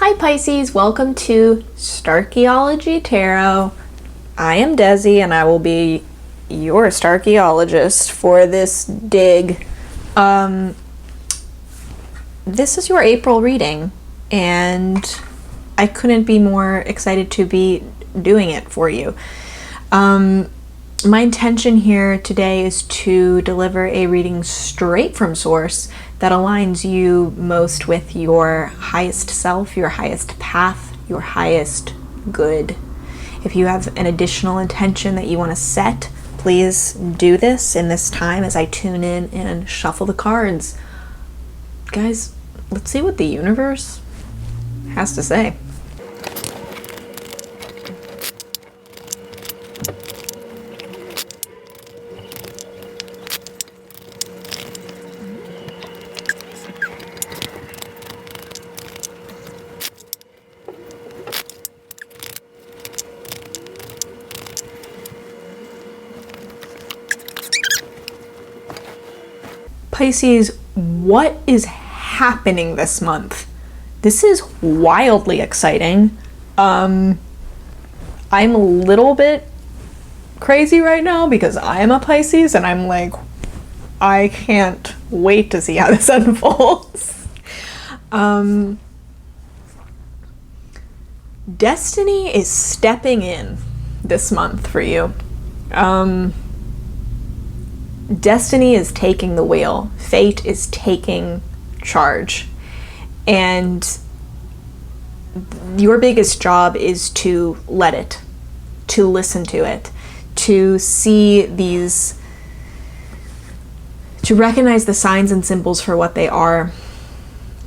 Hi Pisces, welcome to Starchaeology Tarot. I am Desi and I will be your Starchaeologist for this dig. This is your April reading and I couldn't be more excited to be doing it for you. My intention here today is to deliver a reading straight from source that aligns you most with your highest self, your highest path, your highest good. If you have an additional intention that you want to set, please do this in this time as I tune in and shuffle the cards. Guys, let's see what the universe has to say. Pisces, what is happening this month? This is wildly exciting. I'm a little bit crazy right now because I am a Pisces and I'm like, I can't wait to see how this unfolds. Destiny is stepping in this month for you. Destiny is taking the wheel. Fate is taking charge. And your biggest job is to let it, to listen to it, to see these, to recognize the signs and symbols for what they are,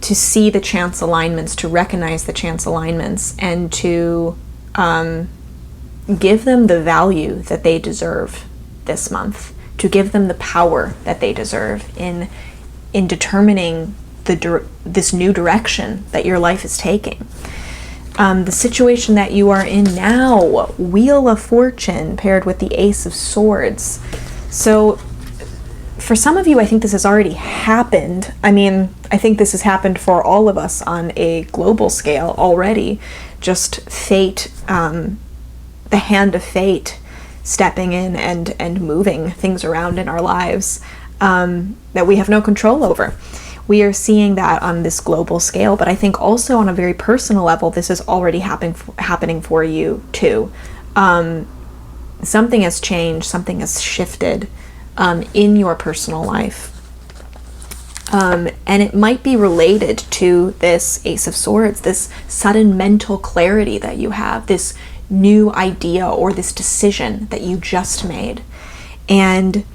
to see the chance alignments, to recognize the chance alignments, and to give them the value that they deserve this month. To give them the power that they deserve in determining this new direction that your life is taking. The situation that you are in now, Wheel of Fortune paired with the Ace of Swords. So for some of you, I think this has already happened. I mean, I think this has happened for all of us on a global scale already. Just fate, the hand of fate, stepping in and moving things around in our lives that we have no control over. We are seeing that on this global scale, but I think also on a very personal level, this is already happening for you too. Something has changed, something has shifted in your personal life. And it might be related to this Ace of Swords, this sudden mental clarity that you have, this new idea or this decision that you just made. And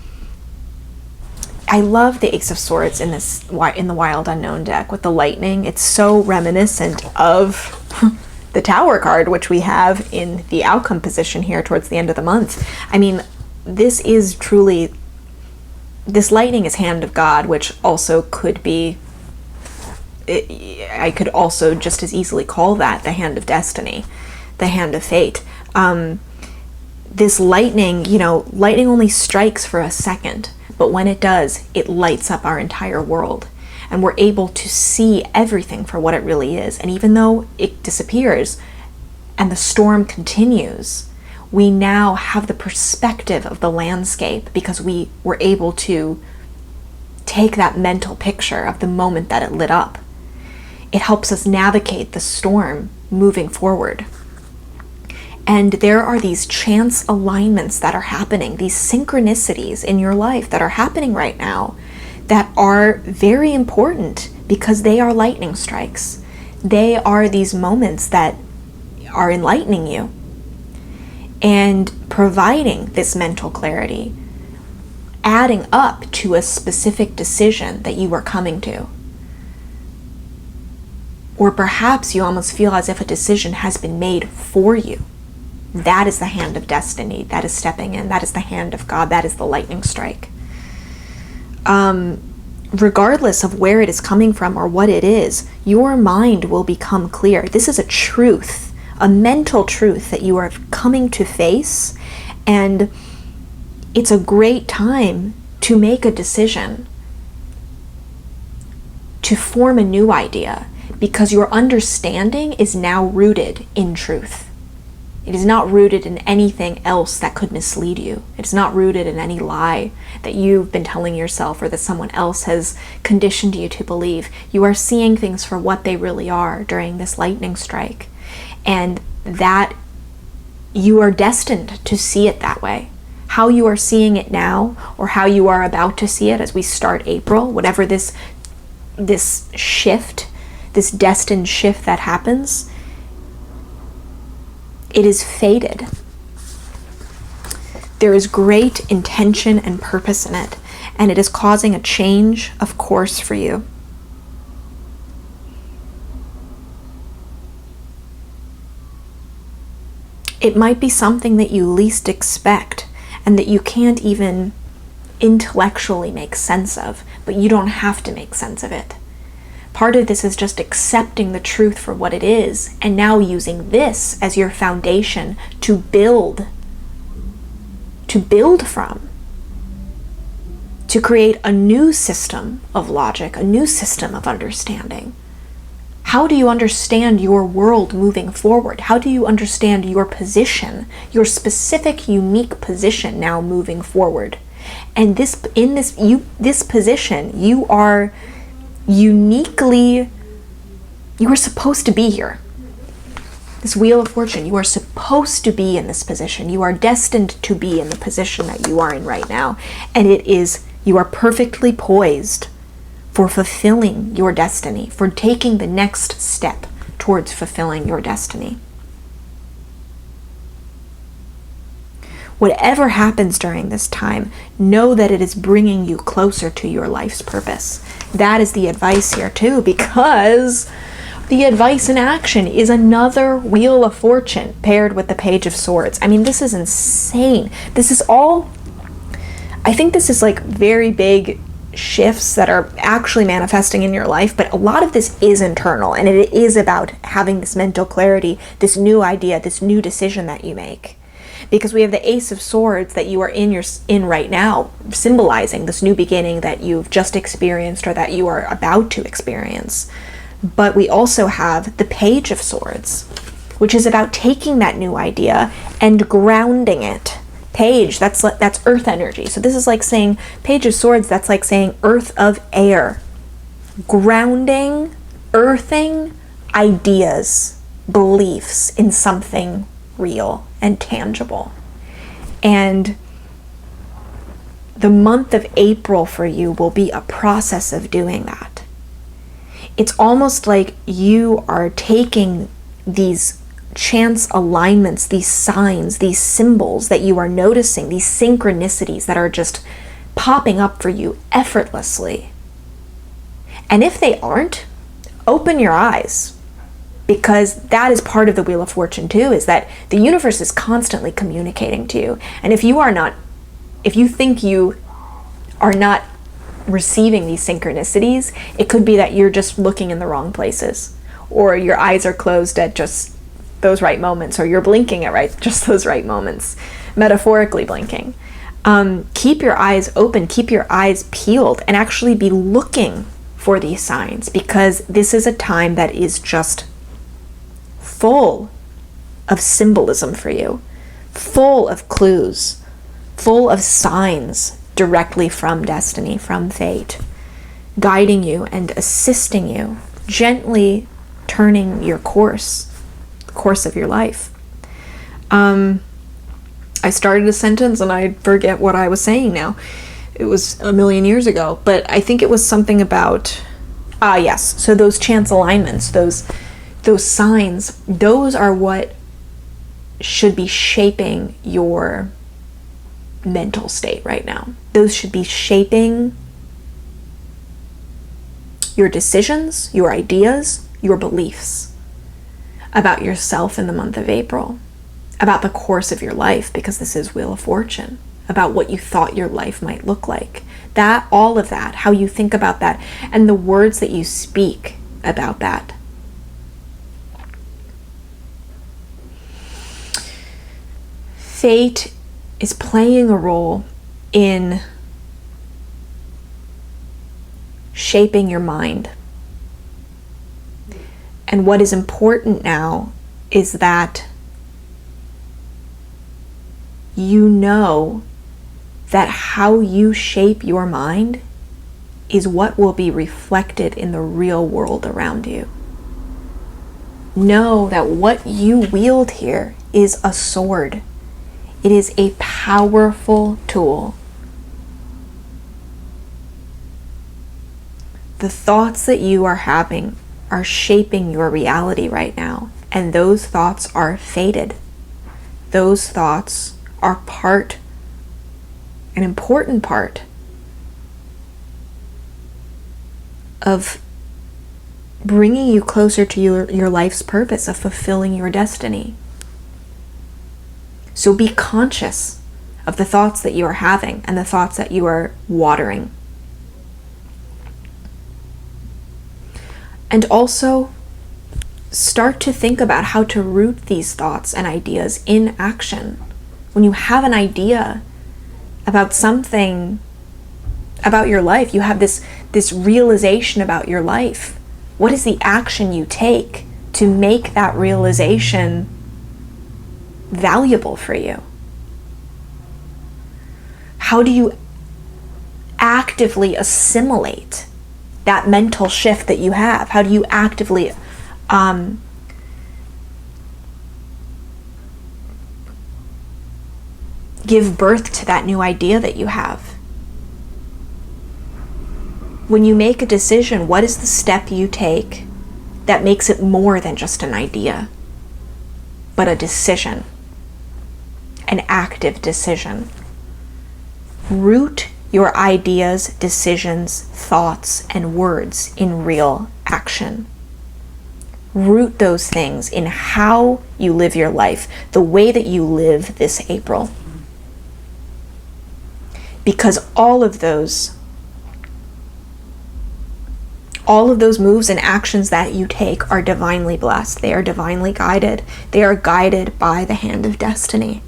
I love the Ace of Swords in the Wild Unknown deck with the lightning. It's so reminiscent of the Tower card, which we have in the outcome position here towards the end of the month. I mean, this is truly, this lightning is hand of God, which also could be, I could also just as easily call that the hand of destiny, the hand of fate. This lightning, lightning only strikes for a second, but when it does, it lights up our entire world. And we're able to see everything for what it really is. And even though it disappears and the storm continues, we now have the perspective of the landscape because we were able to take that mental picture of the moment that it lit up. It helps us navigate the storm moving forward. And there are these chance alignments that are happening, these synchronicities in your life that are happening right now that are very important because they are lightning strikes. They are these moments that are enlightening you and providing this mental clarity, adding up to a specific decision that you are coming to. Or perhaps you almost feel as if a decision has been made for you. That is the hand of destiny. That is stepping in. That is the hand of God. That is the lightning strike. Regardless of where it is coming from or what it is, your mind will become clear. This is a truth, a mental truth that you are coming to face, and it's a great time to make a decision, to form a new idea, because your understanding is now rooted in truth. It is not rooted in anything else that could mislead you. It's not rooted in any lie that you've been telling yourself or that someone else has conditioned you to believe. You are seeing things for what they really are during this lightning strike, and that you are destined to see it that way. How you are seeing it now, or how you are about to see it as we start April, whatever this shift, this destined shift that happens, it is fated. There is great intention and purpose in it, and it is causing a change of course for you. It might be something that you least expect and that you can't even intellectually make sense of, but you don't have to make sense of it. Part of this is just accepting the truth for what it is, and now using this as your foundation to build from, to create a new system of logic, a new system of understanding. How do you understand your world moving forward? How do you understand your position, your specific, unique position now moving forward? And this position, you are uniquely, you are supposed to be here. This Wheel of Fortune, you are supposed to be in this position. You are destined to be in the position that you are in right now. And you are perfectly poised for fulfilling your destiny, for taking the next step towards fulfilling your destiny. Whatever happens during this time, know that it is bringing you closer to your life's purpose. That is the advice here too, because the advice in action is another Wheel of Fortune paired with the Page of Swords. I mean, this is insane. This is all, I think this is like very big shifts that are actually manifesting in your life, but a lot of this is internal, and it is about having this mental clarity, this new idea, this new decision that you make. Because we have the Ace of Swords that you are in right now, symbolizing this new beginning that you've just experienced or that you are about to experience. But we also have the Page of Swords, which is about taking that new idea and grounding it. Page, that's earth energy. So this is like saying, Page of Swords, that's like saying earth of air. Grounding, earthing ideas, beliefs in something real and tangible. And the month of April for you will be a process of doing that. It's almost like you are taking these chance alignments, these signs, these symbols that you are noticing, these synchronicities that are just popping up for you effortlessly. And if they aren't, open your eyes, because that is part of the Wheel of Fortune too, is that the universe is constantly communicating to you. And if you think you are not receiving these synchronicities, it could be that you're just looking in the wrong places, or your eyes are closed at just those right moments, or you're blinking at just those right moments, metaphorically blinking. Keep your eyes open, keep your eyes peeled, and actually be looking for these signs, because this is a time that is just full of symbolism for you, full of clues, full of signs directly from destiny, from fate, guiding you and assisting you, gently turning your course of your life. I started a sentence and I forget what I was saying now. It was a million years ago, but I think it was something about, yes, so those chance alignments, those signs, those are what should be shaping your mental state right now. Those should be shaping your decisions, your ideas, your beliefs about yourself in the month of April, about the course of your life, because this is Wheel of Fortune, about what you thought your life might look like. That, all of that, how you think about that, and the words that you speak about that. Fate is playing a role in shaping your mind. And what is important now is that you know that how you shape your mind is what will be reflected in the real world around you. Know that what you wield here is a sword. It is a powerful tool. The thoughts that you are having are shaping your reality right now, and those thoughts are fated. Those thoughts are an important part of bringing you closer to your life's purpose of fulfilling your destiny. So be conscious of the thoughts that you are having and the thoughts that you are watering. And also start to think about how to root these thoughts and ideas in action. When you have an idea about something about your life, you have this realization about your life. What is the action you take to make that realization valuable for you? How do you actively assimilate that mental shift that you have? How do you actively give birth to that new idea that you have? When you make a decision, what is the step you take that makes it more than just an idea, but a decision, an active decision? Root your ideas, decisions, thoughts, and words in real action. Root those things in how you live your life, the way that you live this April. Because all of those moves and actions that you take are divinely blessed. They are divinely guided. They are guided by the hand of destiny.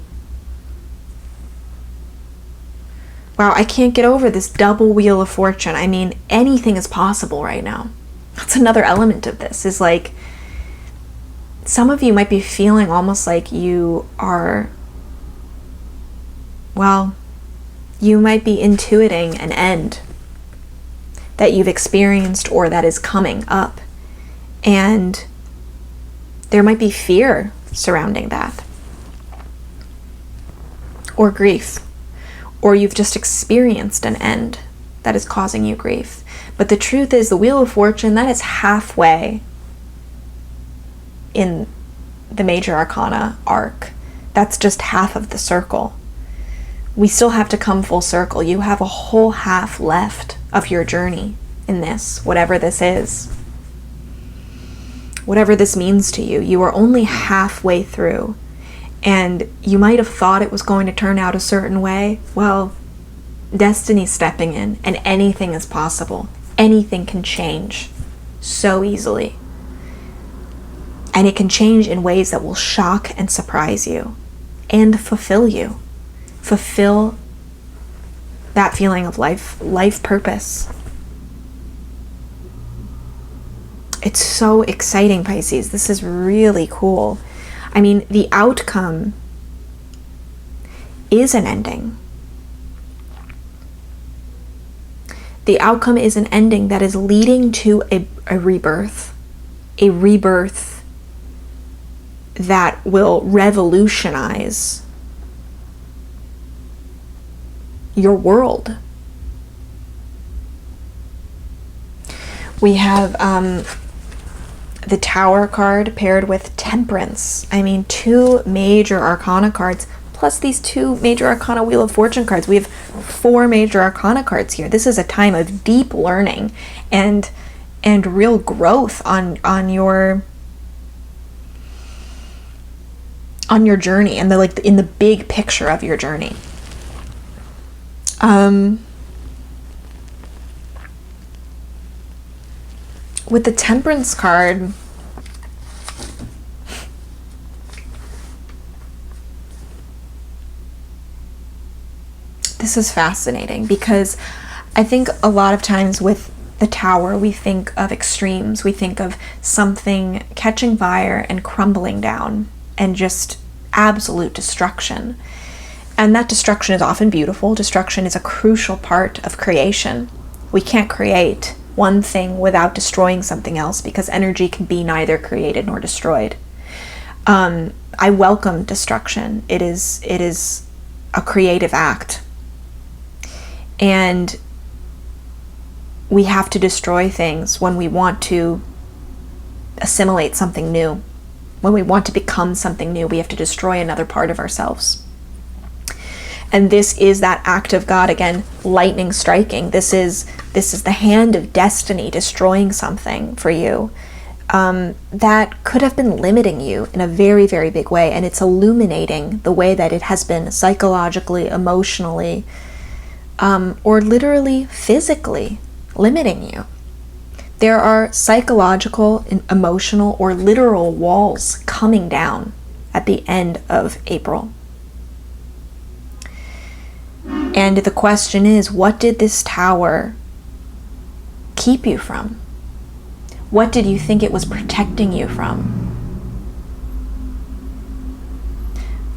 Wow, I can't get over this double wheel of fortune. I mean, anything is possible right now. That's another element of this, is like, some of you might be feeling almost like you are, well, you might be intuiting an end that you've experienced or that is coming up. And there might be fear surrounding that, or grief, or you've just experienced an end that is causing you grief. But the truth is, the Wheel of Fortune, that is halfway in the major arcana arc. That's just half of the circle. We still have to come full circle. You have a whole half left of your journey in this, whatever this is. Whatever this means to you, you are only halfway through. And you might have thought it was going to turn out a certain way. Well, destiny's stepping in, and anything is possible. Anything can change so easily. And it can change in ways that will shock and surprise you and fulfill you. Fulfill that feeling of life purpose. It's so exciting, Pisces. This is really cool. I mean, the outcome is an ending. The outcome is an ending that is leading to a rebirth. A rebirth that will revolutionize your world. We have the Tower card paired with Temperance. I mean, two major arcana cards, plus these two major arcana Wheel of Fortune cards. We have 4 major arcana cards here. This is a time of deep learning and real growth on your journey, and in the big picture of your journey. With the Temperance card, this is fascinating, because I think a lot of times with the tower, we think of extremes. We think of something catching fire and crumbling down and just absolute destruction. And that destruction is often beautiful. Destruction is a crucial part of creation. We can't create one thing without destroying something else, because energy can be neither created nor destroyed. I welcome destruction. It is a creative act. And we have to destroy things when we want to assimilate something new. When we want to become something new, we have to destroy another part of ourselves. And this is that act of God, again, lightning striking. This is the hand of destiny destroying something for you that could have been limiting you in a very, very big way. And it's illuminating the way that it has been psychologically, emotionally, or literally physically limiting you. There are psychological, emotional, or literal walls coming down at the end of April. And the question is, what did this tower keep you from? What did you think it was protecting you from?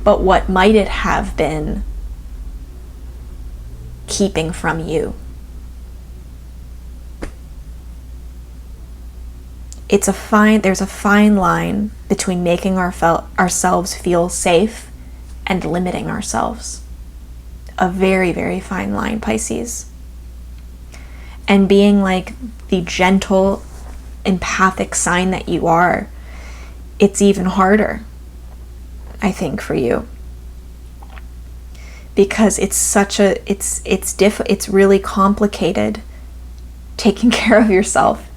But what might it have been keeping from you? There's a fine line between making ourselves feel safe and limiting ourselves. A very, very fine line, Pisces. And being like the gentle, empathic sign that you are, it's even harder, I think, for you. Because it's really complicated taking care of yourself,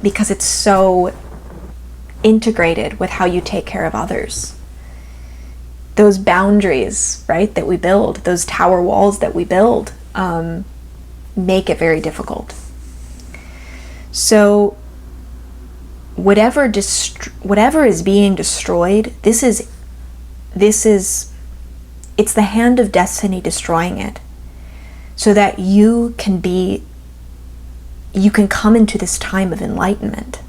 because it's so integrated with how you take care of others. Those boundaries, right, that we build, those tower walls that we build, make it very difficult. So whatever is being destroyed, it's the hand of destiny destroying it, so that you can come into this time of enlightenment.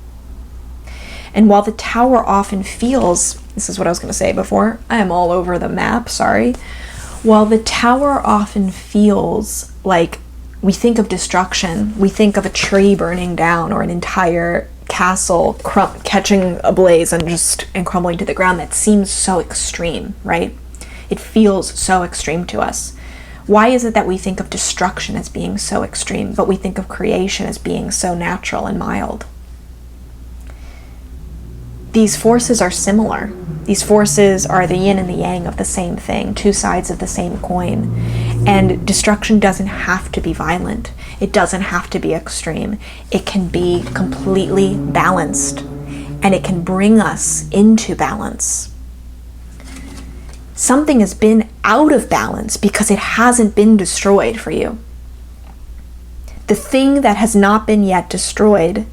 And while the tower often feels, this is what I was going to say before, I am all over the map, sorry. While the tower often feels like, we think of destruction, we think of a tree burning down or an entire castle catching ablaze and crumbling to the ground, that seems so extreme, right? It feels so extreme to us. Why is it that we think of destruction as being so extreme, but we think of creation as being so natural and mild? These forces are similar. These forces are the yin and the yang of the same thing, two sides of the same coin. And destruction doesn't have to be violent. It doesn't have to be extreme. It can be completely balanced, and it can bring us into balance. Something has been out of balance because it hasn't been destroyed for you. The thing that has not been yet destroyed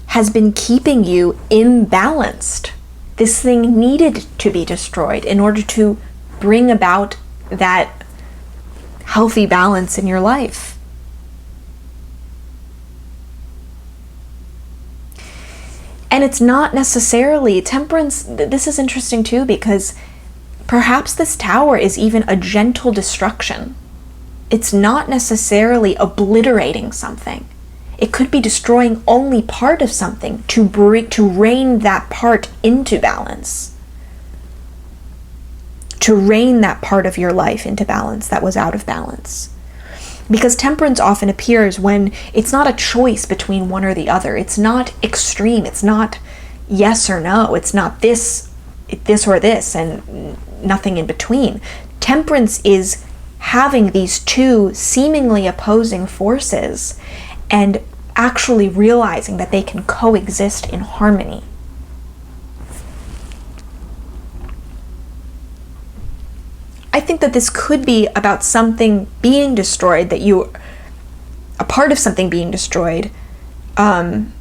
has been keeping you imbalanced. This thing needed to be destroyed in order to bring about that healthy balance in your life. And it's not necessarily temperance. This is interesting too, because perhaps this tower is even a gentle destruction. It's not necessarily obliterating something. It could be destroying only part of something to rein that part into balance. To rein that part of your life into balance that was out of balance. Because temperance often appears when it's not a choice between one or the other. It's not extreme. It's not yes or no. It's not this or this and nothing in between. Temperance is having these two seemingly opposing forces and actually realizing that they can coexist in harmony. I think that this could be about something being destroyed, a part of something being destroyed. I'm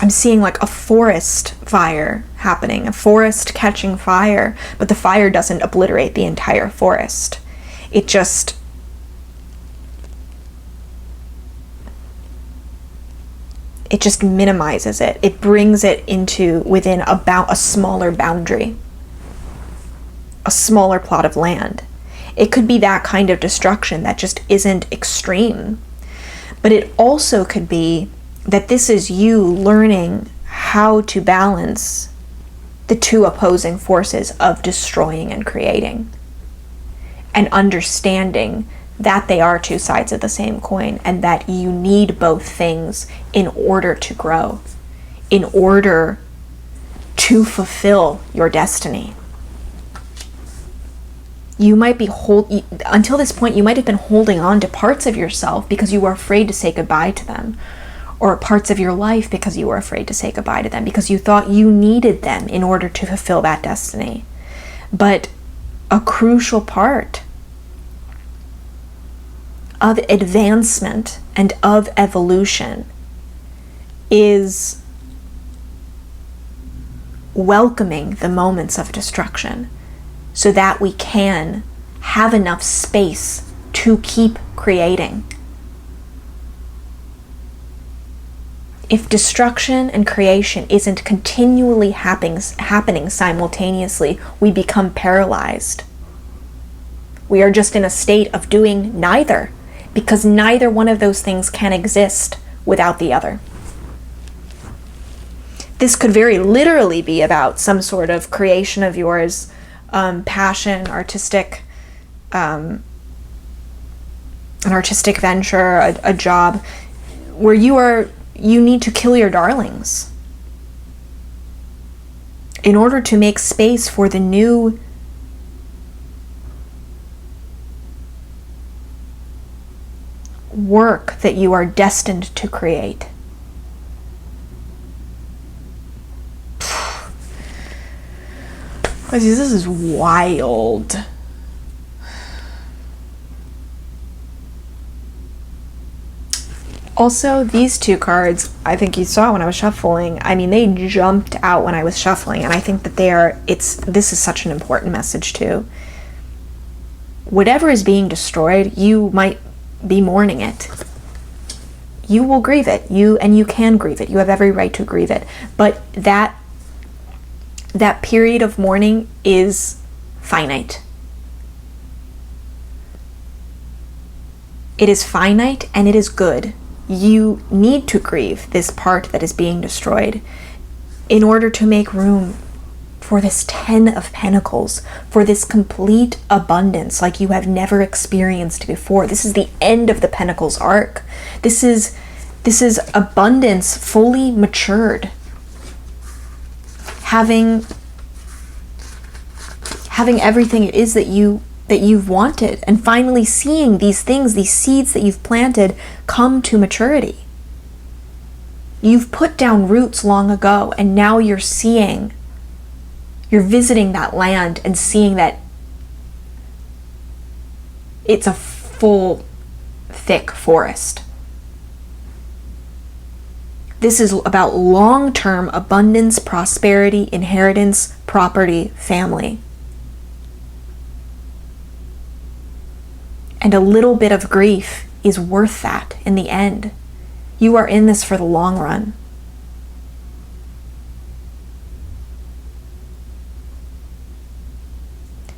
seeing like a forest fire happening, a forest catching fire, but the fire doesn't obliterate the entire forest. It just minimizes it. It brings it into within about a smaller boundary, a smaller plot of land. It could be that kind of destruction that just isn't extreme. But it also could be that this is you learning how to balance the two opposing forces of destroying and creating, and understanding that they are two sides of the same coin, and that you need both things in order to grow, in order to fulfill your destiny. You might be until this point, you might have been holding on to parts of yourself because you were afraid to say goodbye to them, or parts of your life because you were afraid to say goodbye to them, because you thought you needed them in order to fulfill that destiny. But a crucial part of advancement and of evolution is welcoming the moments of destruction so that we can have enough space to keep creating. If destruction and creation isn't continually happening simultaneously, we become paralyzed. We are just in a state of doing neither, because neither one of those things can exist without the other. This could very literally be about some sort of creation of yours, passion, an artistic venture, a job, where you need to kill your darlings in order to make space for the new work that you are destined to create. This is wild. Also, these two cards, I think you saw when I was shuffling, I mean, they jumped out when I was shuffling, and I think that this is such an important message too. Whatever is being destroyed, you might be mourning it. You will grieve it. You can grieve it. You have every right to grieve it. But that period of mourning is finite. It is finite and it is good. You need to grieve this part that is being destroyed in order to make room for this 10 of Pentacles, for this complete abundance like you have never experienced before. This is the end of the Pentacles arc. This is abundance fully matured. Having everything it is that you've wanted, and finally seeing these things, these seeds that you've planted, come to maturity. You've put down roots long ago, and now you're visiting that land and seeing that it's a full, thick forest. This is about long-term abundance, prosperity, inheritance, property, family. And a little bit of grief is worth that in the end. You are in this for the long run.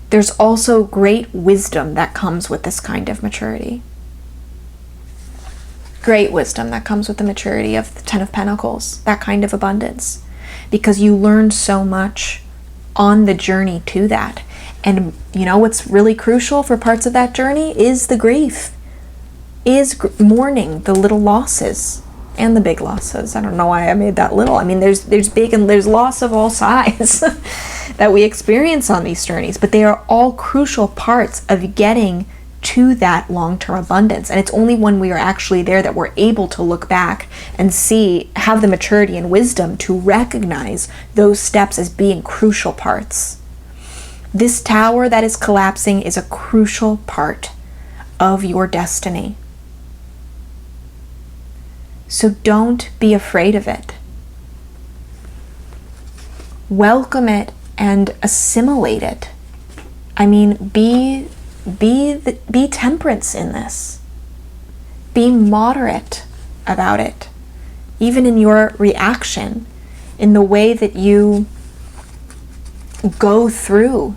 There's also great wisdom that comes with this kind of maturity. Great wisdom that comes with the maturity of the 10 of Pentacles, that kind of abundance. Because you learn so much on the journey to that. And you know what's really crucial for parts of that journey is the grief. Is mourning the little losses and the big losses. I don't know why I made that little. I mean, there's big and there's loss of all sides that we experience on these journeys, but they are all crucial parts of getting to that long-term abundance. And it's only when we are actually there that we're able to look back and have the maturity and wisdom to recognize those steps as being crucial parts. This tower that is collapsing is a crucial part of your destiny. So don't be afraid of it. Welcome it and assimilate it. I mean, be be temperance in this. Be moderate about it, even in your reaction, in the way that you go through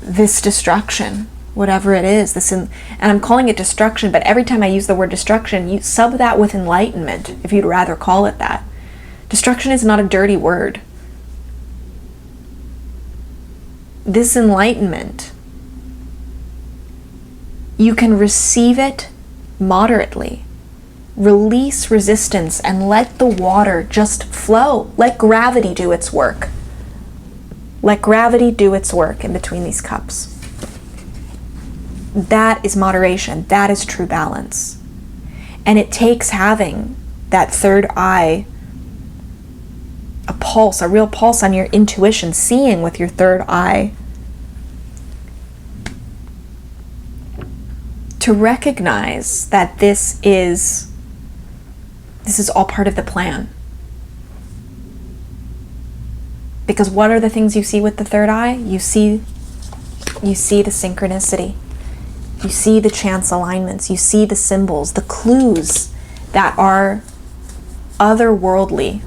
this destruction, whatever it is. And I'm calling it destruction, but every time I use the word destruction, you sub that with enlightenment, if you'd rather call it that. Destruction is not a dirty word. This enlightenment, you can receive it moderately. Release resistance and let the water just flow. Let gravity do its work. Let gravity do its work in between these cups. That is moderation. That is true balance. And it takes having that third eye, a pulse, a real pulse on your intuition, seeing with your third eye, to recognize that this is all part of the plan. Because what are the things you see with the third eye? You see the synchronicity. You see the chance alignments. You see the symbols, the clues that are otherworldly.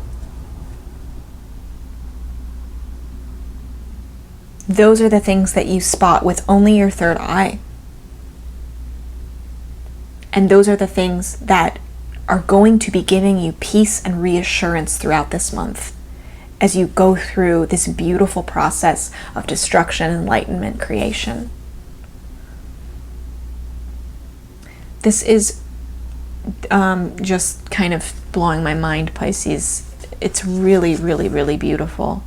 Those are the things that you spot with only your third eye. And those are the things that are going to be giving you peace and reassurance throughout this month as you go through this beautiful process of destruction, enlightenment, creation. This is just kind of blowing my mind, Pisces. It's really, really, really beautiful.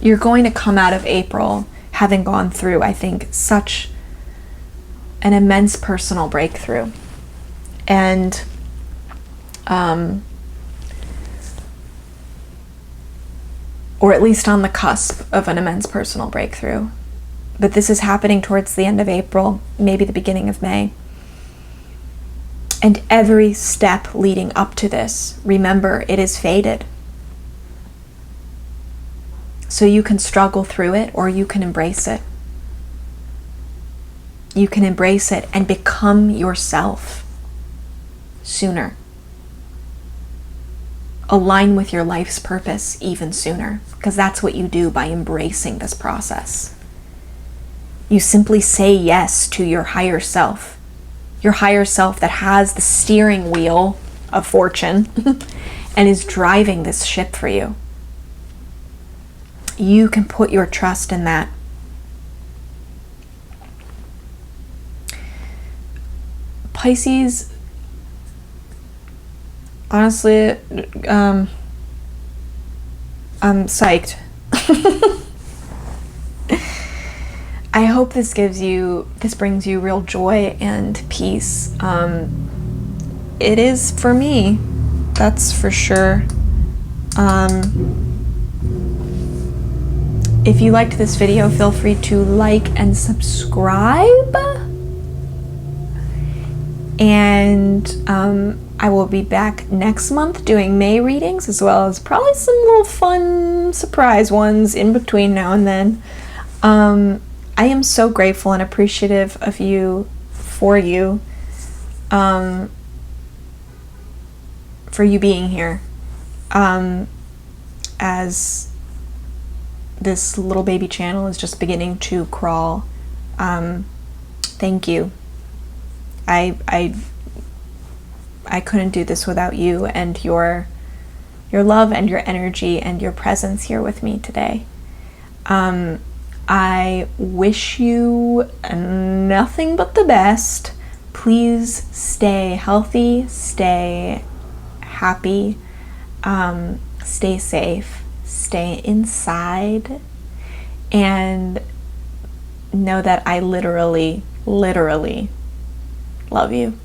You're going to come out of April having gone through, I think, such an immense personal breakthrough. And or at least on the cusp of an immense personal breakthrough. But this is happening towards the end of April, maybe the beginning of May. And every step leading up to this, remember, it is fated. So you can struggle through it, or you can embrace it. You can embrace it and become yourself sooner. Align with your life's purpose even sooner, because that's what you do by embracing this process. You simply say yes to your higher self that has the steering wheel of fortune and is driving this ship for you. You can put your trust in that. Pisces, honestly, I'm psyched. I hope this brings you real joy and peace. It is for me, that's for sure. If you liked this video, feel free to like and subscribe. And I will be back next month doing May readings, as well as probably some little fun surprise ones in between now and then. I am so grateful and appreciative of you, for you being here, as this little baby channel is just beginning to crawl. Thank you. I couldn't do this without you and your love and your energy and your presence here with me today. I wish you nothing but the best. Please stay healthy, stay happy, stay safe, stay inside, and know that I literally love you.